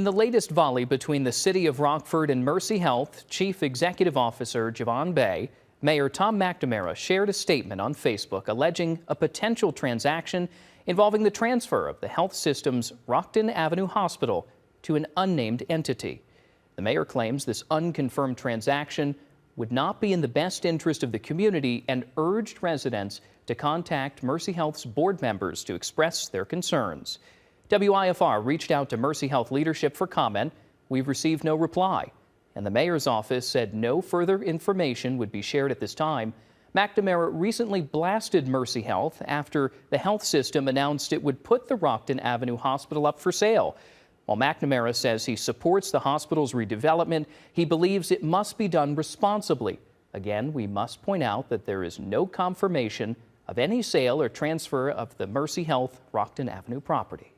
In the latest volley between the city of Rockford and Mercyhealth, Chief Executive Officer Javon Bay, Mayor Tom McNamara shared a statement on Facebook alleging a potential transaction involving the transfer of the health system's Rockton Avenue Hospital to an unnamed entity. The mayor claims this unconfirmed transaction would not be in the best interest of the community and urged residents to contact Mercyhealth's board members to express their concerns. WIFR reached out to Mercyhealth leadership for comment. We've received no reply, and the mayor's office said no further information would be shared at this time. McNamara recently blasted Mercyhealth after the health system announced it would put the Rockton Avenue Hospital up for sale. While McNamara says he supports the hospital's redevelopment, he believes it must be done responsibly. Again, we must point out that there is no confirmation of any sale or transfer of the Mercyhealth Rockton Avenue property.